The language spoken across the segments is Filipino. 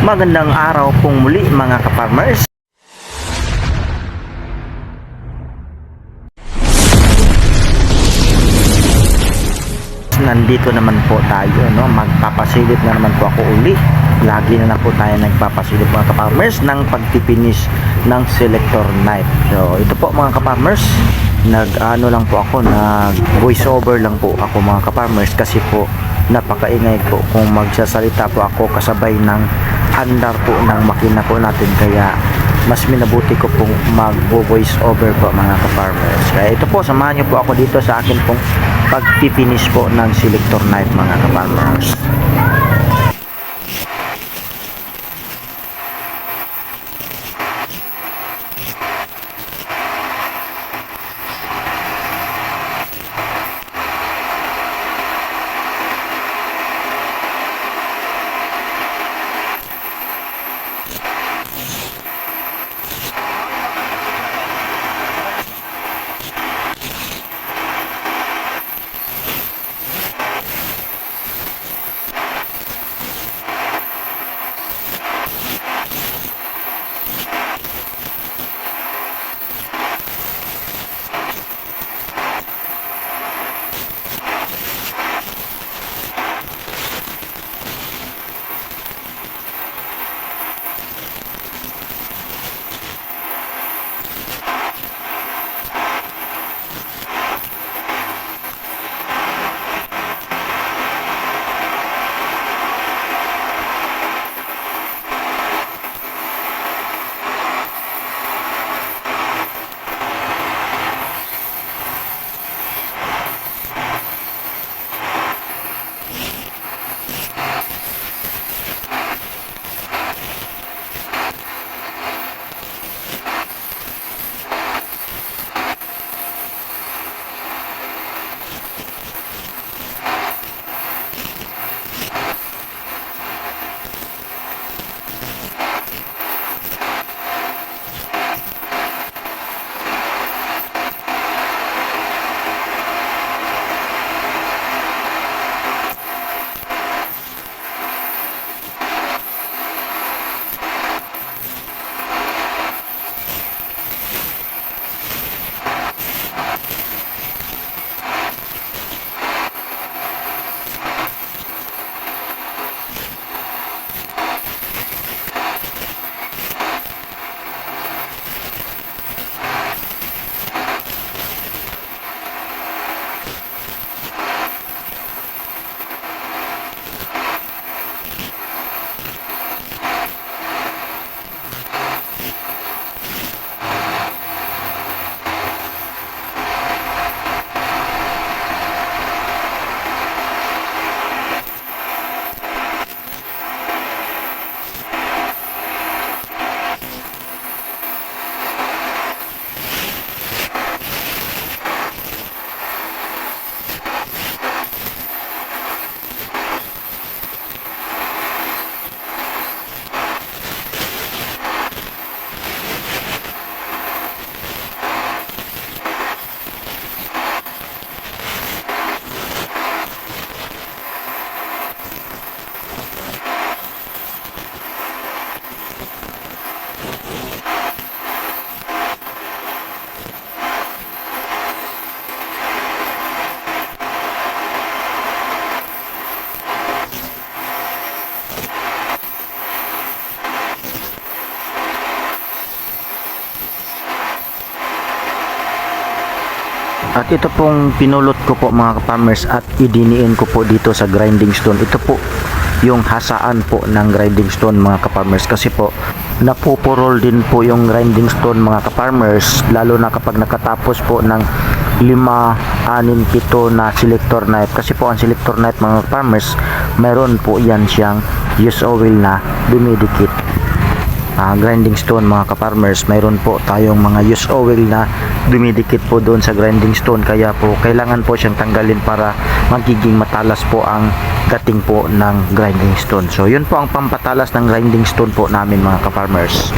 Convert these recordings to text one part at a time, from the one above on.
Magandang araw pong muli mga ka-farmers. Nandito naman po tayo, no? Magpapasilip na naman po ako uli. Lagi na po tayo nagpapasilip mga ka-farmers ng pagpipinis ng selector knife. So ito po mga ka-farmers, nag-ano lang po ako, nag voice over lang po ako mga ka-farmers kasi po napakaingay po kung magsasalita po ako kasabay ng andar po ng makina po natin, kaya mas minabuti ko pong mag-voice over po mga ka-farmers. Kaya ito po, samahan nyo po ako dito sa akin pong pagpipinish po ng selector knife mga ka-farmers. At ito pong pinulot ko po mga ka-farmers at idiniin ko po dito sa grinding stone. Ito po yung hasaan po ng grinding stone mga ka-farmers, kasi po napupurol din po yung grinding stone mga ka-farmers, lalo na kapag nakatapos po ng 5, 6, 7 na selector knife. Kasi po ang selector knife mga ka-farmers, mayroon po yan siyang use oil na dumidikit. Grinding stone mga ka-farmers, mayroon po tayong mga use oil na dumidikit po doon sa grinding stone, kaya po kailangan po siyang tanggalin para magiging matalas po ang dating po ng grinding stone. So yun po ang pampatalas ng grinding stone po namin mga ka-farmers.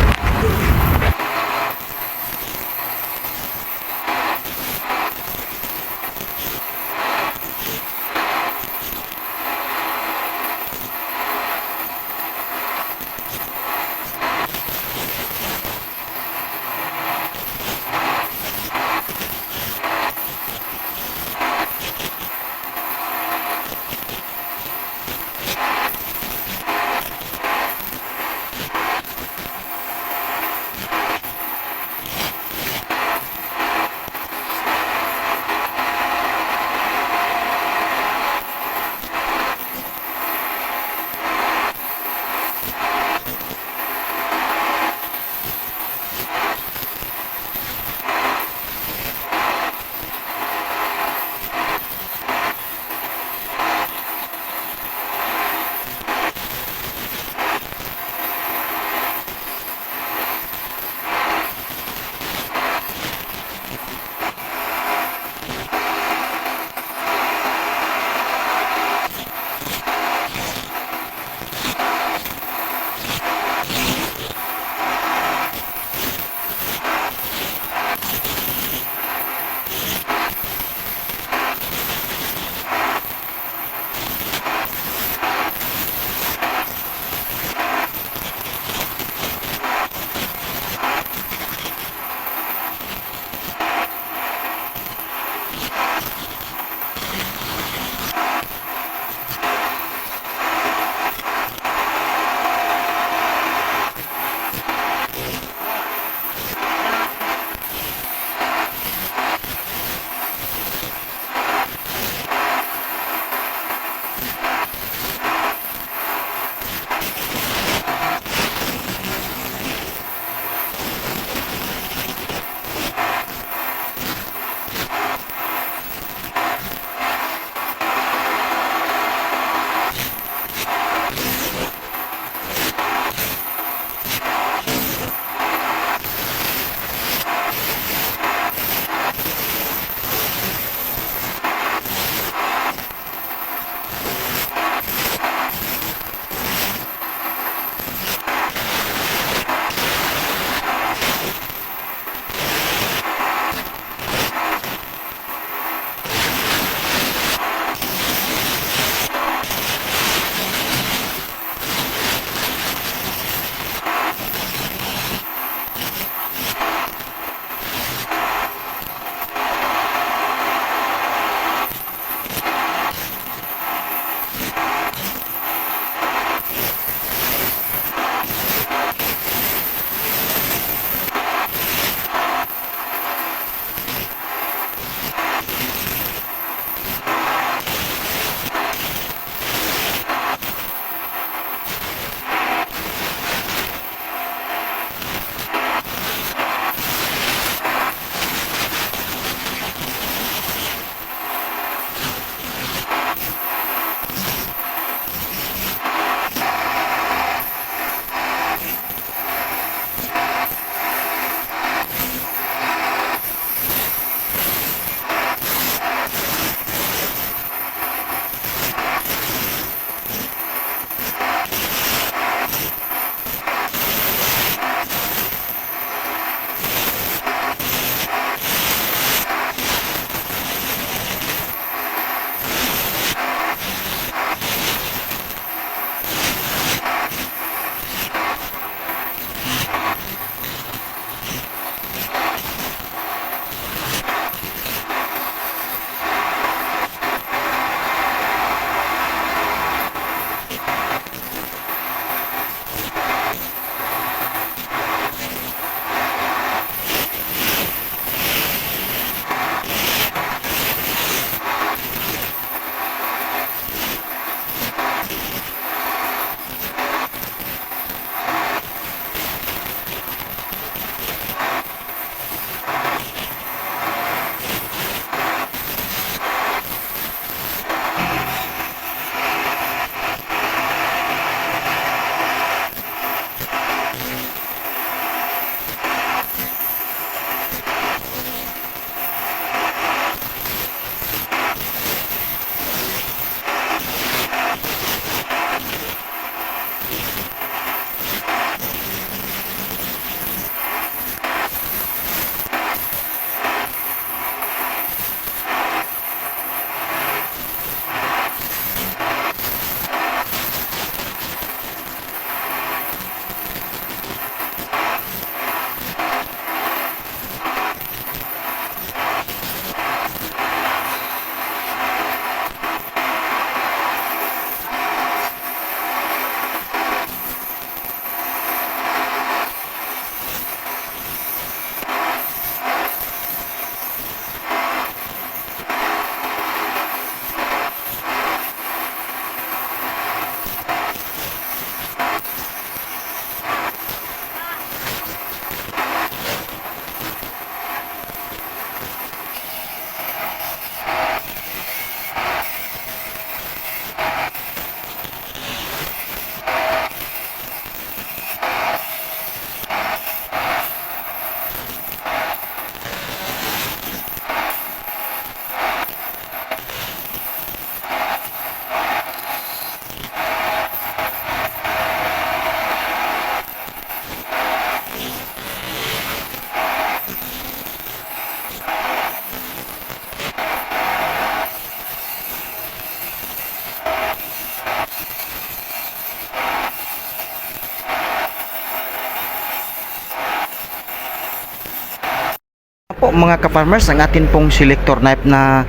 po mga ka-farmers ang atin pong selector knife na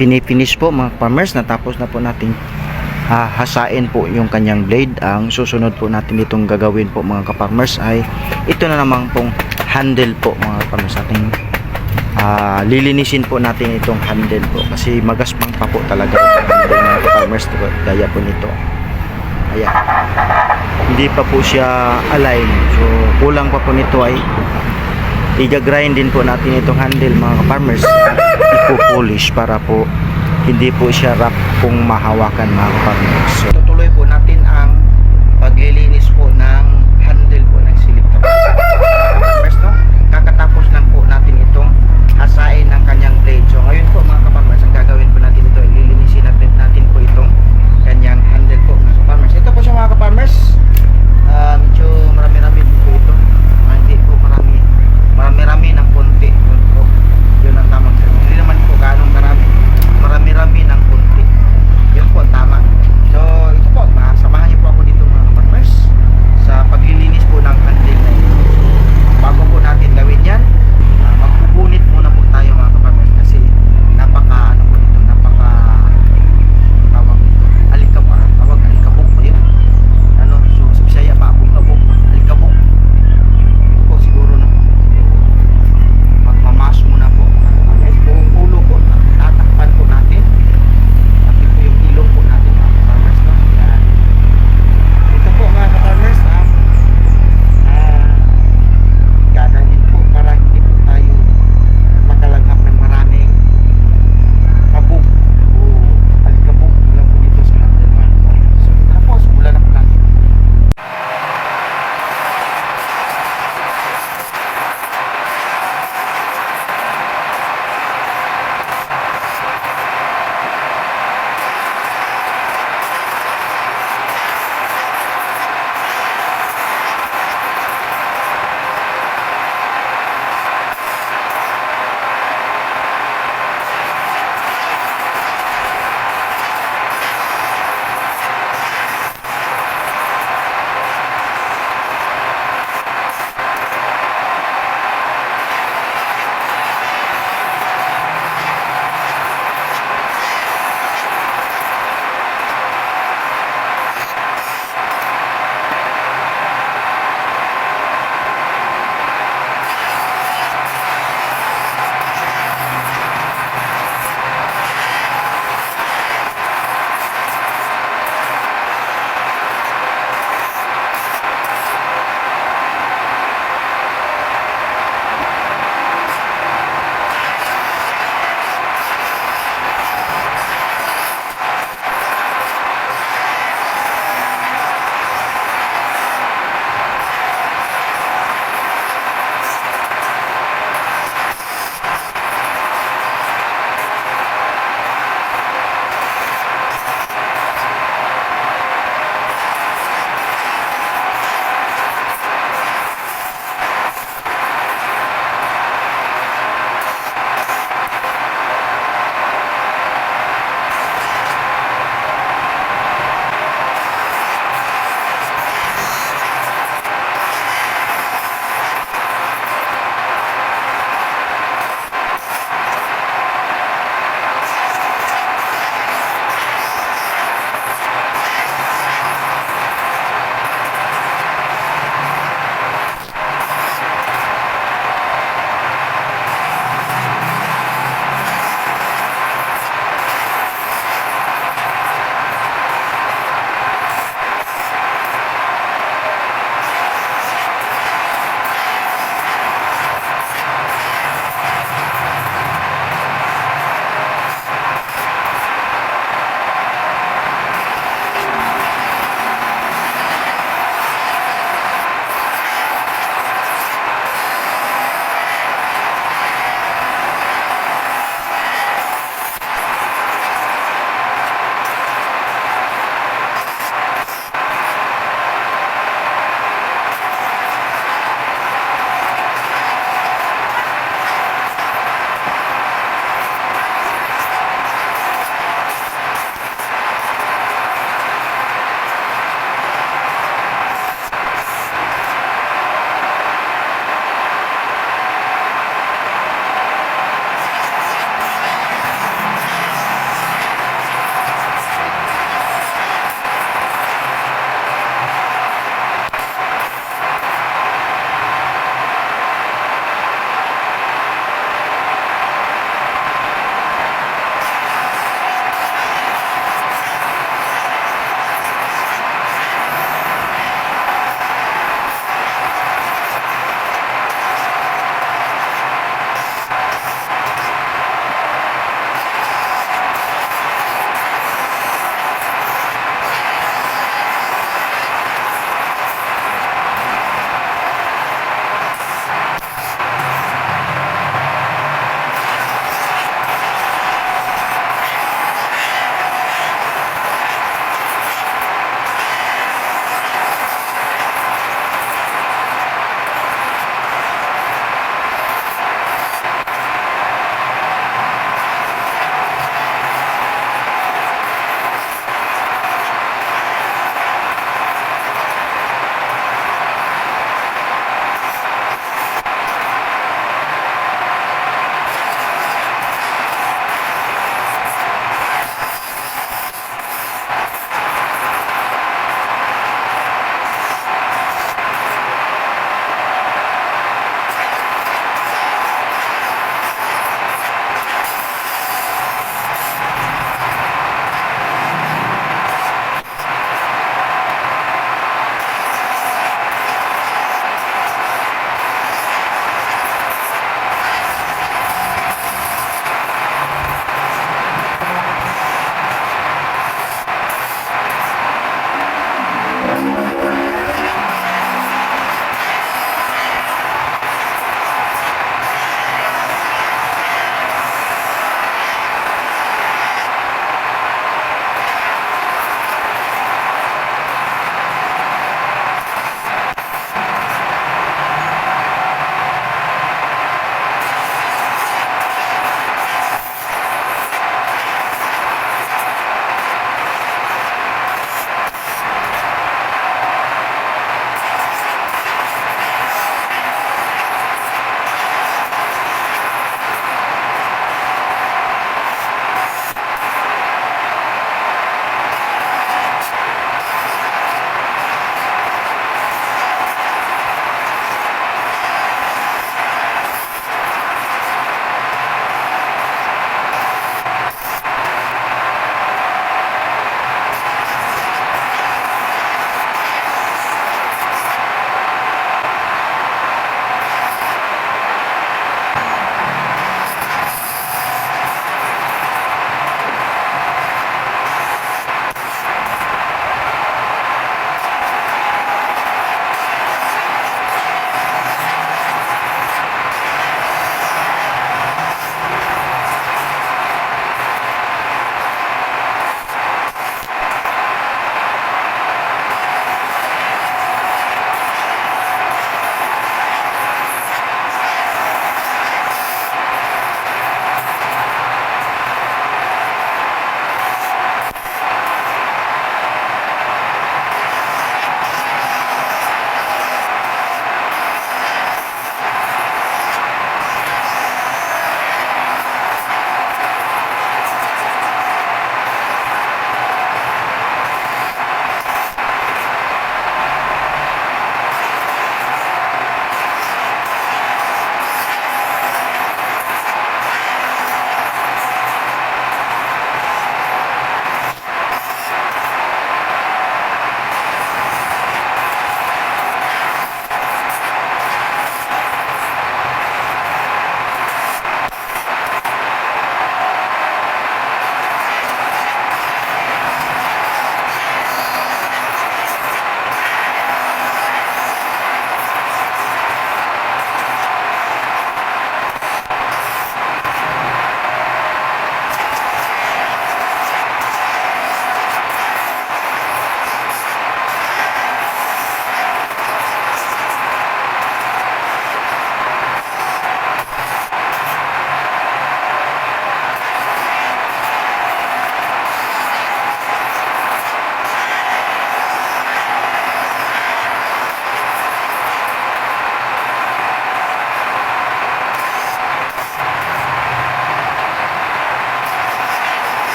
pinifinish po mga farmers. Natapos na po nating hasain po yung kanyang blade. Ang susunod po natin itong gagawin po mga ka-farmers ay ito na namang pong handle po mga ka-farmers. Ating lilinisin po natin itong handle po kasi magaspang pa po talaga itong handle mga ka-farmers, gaya po nito. Ayan, hindi pa po siya align, so kulang pa po nito. Ay i-grind din po natin itong handle mga ka-farmers, ipo-polish para po hindi po siya rough kung mahawakan mga ka-farmers. So tutuloy po natin ang paglilinis po ng handle po ng selector ka-farmers, no? Kakatapos lang po natin itong hasain ng kanyang blade. So ngayon po mga ka-farmers, ang gagawin po natin ito, ililinisin natin po itong kanyang handle po mga ka-farmers. Ito po siya mga ka-farmers, medyo marami-rami po ito, hindi po marami-rami ng konti. Yun ang tamang term. Hindi naman po ganong marami-rami ng konti. Yun po tama. So ito po, samahan niyo po ako dito mga ka-farmers.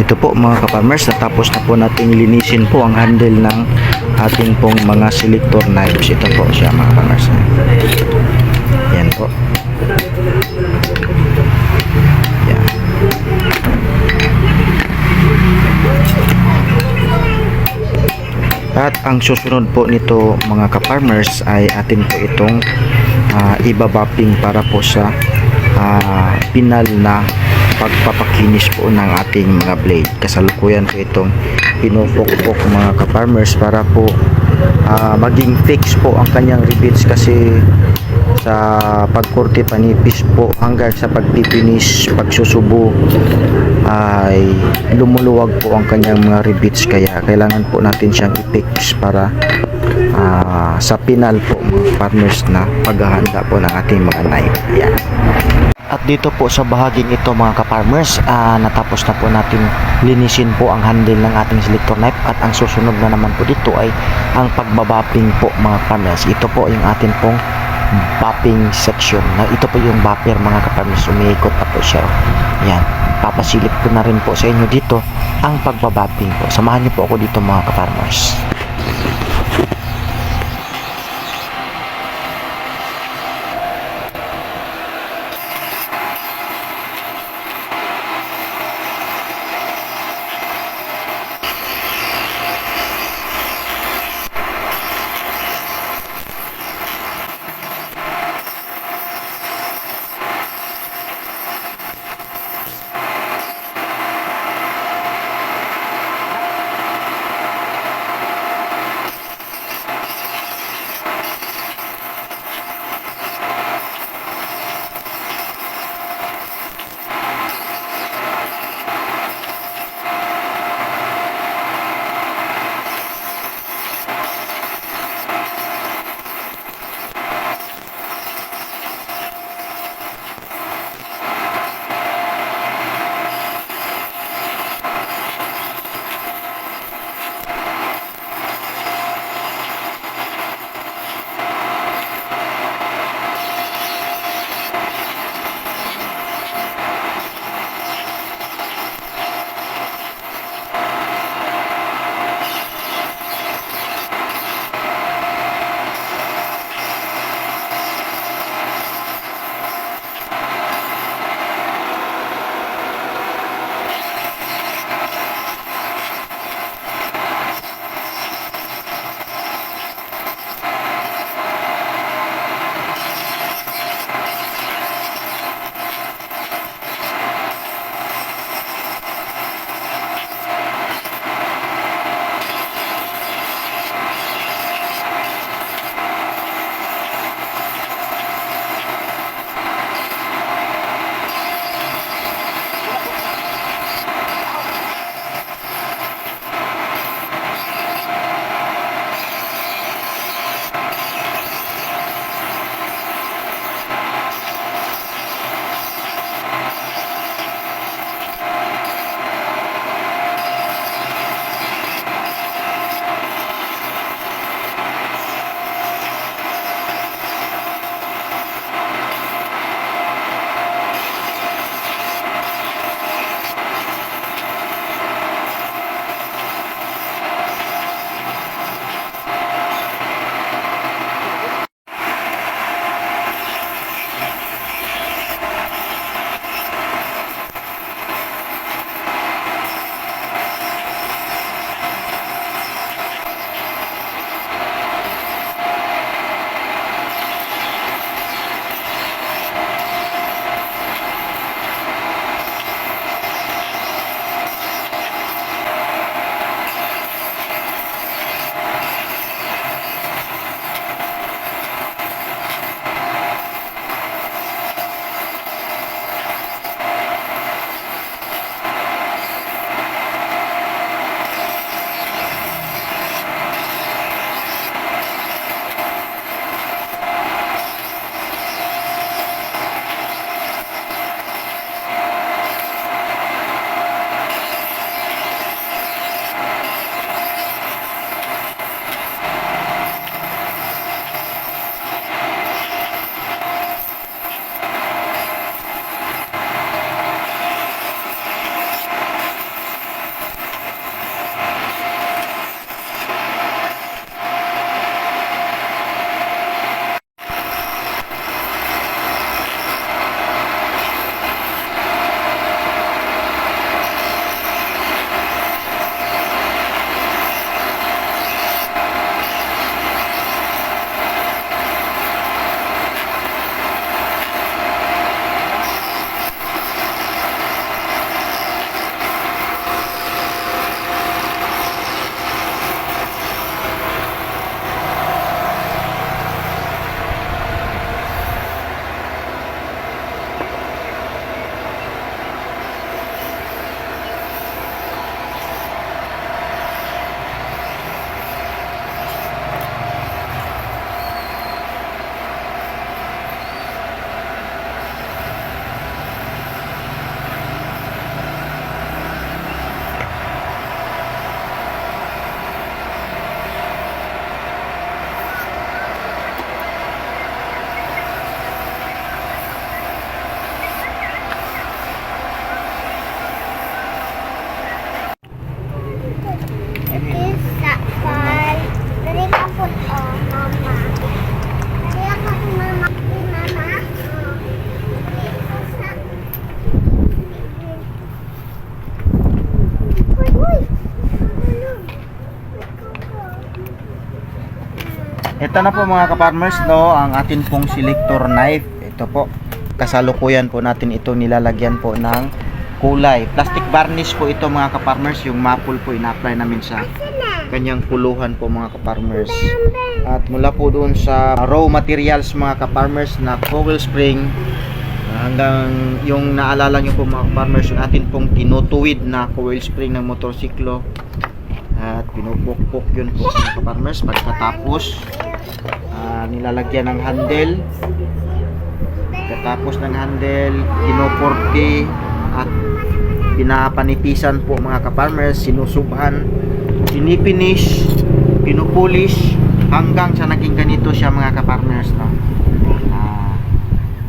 Ito po mga ka-farmers, natapos na po nating linisin po ang handle ng ating pong mga selector knives. Ito po siya mga ka-farmers. Yan po. Yan. At ang susunod po nito mga ka-farmers ay atin po itong ibabapping para po sa pinal na pagpapakinis po ng ating mga blade. Kasalukuyan po itong pinupok-pok mga ka-farmers para po maging fix po ang kanyang rivets, kasi sa pagkurte panipis po hanggang sa pagpipinis, pagsusubo ay lumuluwag po ang kanyang mga rivets, kaya kailangan po natin siyang i-fix para sa pinal po mga farmers na paghahanda po ng ating mga knife. Ayan. At dito po sa bahaging ito mga ka-farmers, natapos na po natin linisin po ang handle ng ating selector knife, at ang susunod na naman po dito ay ang pagbabapping po mga farmers. Ito po yung atin pong bapping section. Ito po yung bapper mga ka-farmers, umiikot na po siya. Yan, papasilip ko na rin po sa inyo dito ang pagbabapping po. Samahan niyo po ako dito mga ka-farmers. Ito na po mga ka-farmers, no, ang atin pong selector knife. Ito po, kasalukuyan po natin ito nilalagyan po ng kulay. Plastic varnish po ito mga ka-farmers. Yung maple po ina-apply namin sa kanyang puluhan po mga ka-farmers. At mula po doon sa raw materials mga ka-farmers na coil spring hanggang yung naalala nyo po mga ka-farmers, yung atin pong tinutuwid na coil spring ng motorsiklo. At pinupukpok yun po mga ka-farmers. Pagkatapos nilalagyan ng handle. Pagkatapos ng handle, kinuporte at pinapanipisan po mga ka-farmers, sinusubhan, sinipinish, pinupulish hanggang sa naging ganito siya mga ka-farmers, no?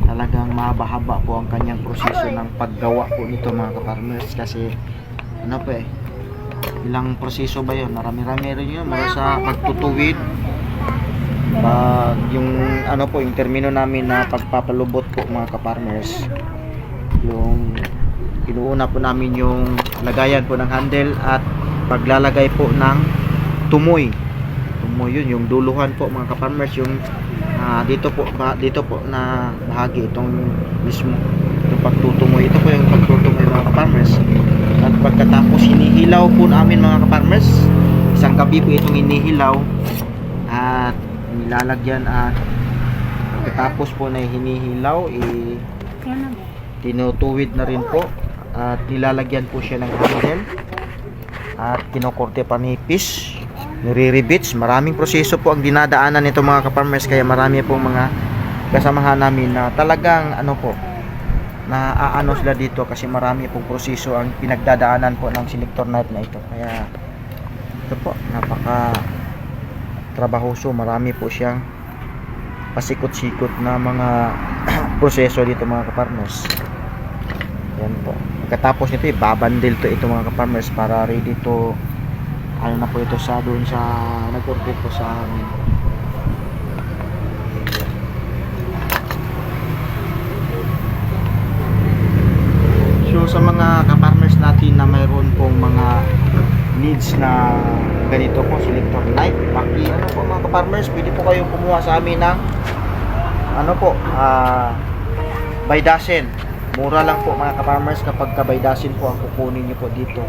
Talagang mahaba-haba po ang kanyang proseso ng paggawa po nito mga ka-farmers, kasi ano po ilang proseso ba yun? Marami-rami rin yun, mula sa pagtutuwid, yung ano po, yung termino namin na pagpapalubot po mga ka-farmers, yung inuuna po namin yung lagayan po ng handle at paglalagay po ng tumoy yun, yung duluhan po mga ka-farmers, yung dito po na bahagi, itong mismo yung pagtutumoy, ito po yung pagtutumoy mga ka-farmers. At pagkatapos hinihilaw po namin mga ka-farmers, isang gabi po itong hinihilaw at nilalagyan, at pagkatapos po na hinihilaw tinutuwid na rin po at nilalagyan po siya ng handle at kinukorte panipis, nire-rebits. Maraming proseso po ang dinadaanan nito mga ka-farmers, kaya marami pong mga kasamahan namin na talagang ano po, na aano sila dito kasi marami pong proseso ang pinagdadaanan po ng selector knife na ito. Kaya ito po, napaka trabahoso, marami po siyang pasikot-sikot na mga proseso dito mga ka-farmers. Yan po. Pagkatapos nito, babandil to ito mga ka-farmers para ready to, ano na po ito sa doon sa nag-order po sa amin. So sa mga ka-farmers natin na mayroon pong mga needs na ganito po selector knife, ano po mga ka-farmers, pwede po kayong kumuha sa amin ng ano po, by dozen. Mura lang po mga ka-farmers kapag by dozen po ang kukunin nyo po dito.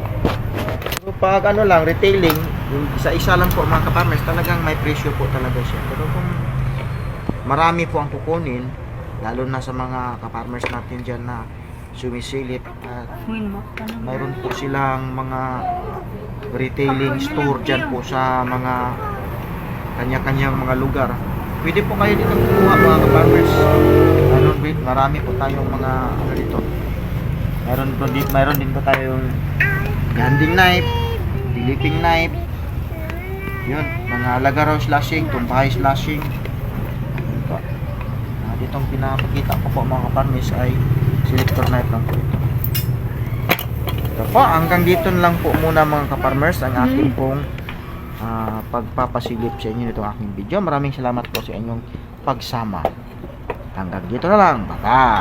So pag ano lang, retailing, yung isa-isa lang po mga ka-farmers, talagang may presyo po talaga siya. Pero kung marami po ang kukunin, lalo na sa mga ka-farmers natin dyan na sumisilip, at mayroon po silang mga retailing store dyan po sa mga kanya-kanyang mga lugar, pwede po kayo dito kumuha mga ka-farmers. Marami po tayong mga ano dito, mayroon din po tayong handing knife, diliping knife, yun, mga lagaraw slashing, tumbahay slashing. Ditong pinapakita ko po mga ka-farmers ay selector knife lang po ito. Ito po, hanggang dito lang po muna mga ka-farmers ang aking pong pagpapasilip sa inyo nitong aking video. Maraming salamat po sa inyong pagsama. Hanggang dito na lang. Bye-bye!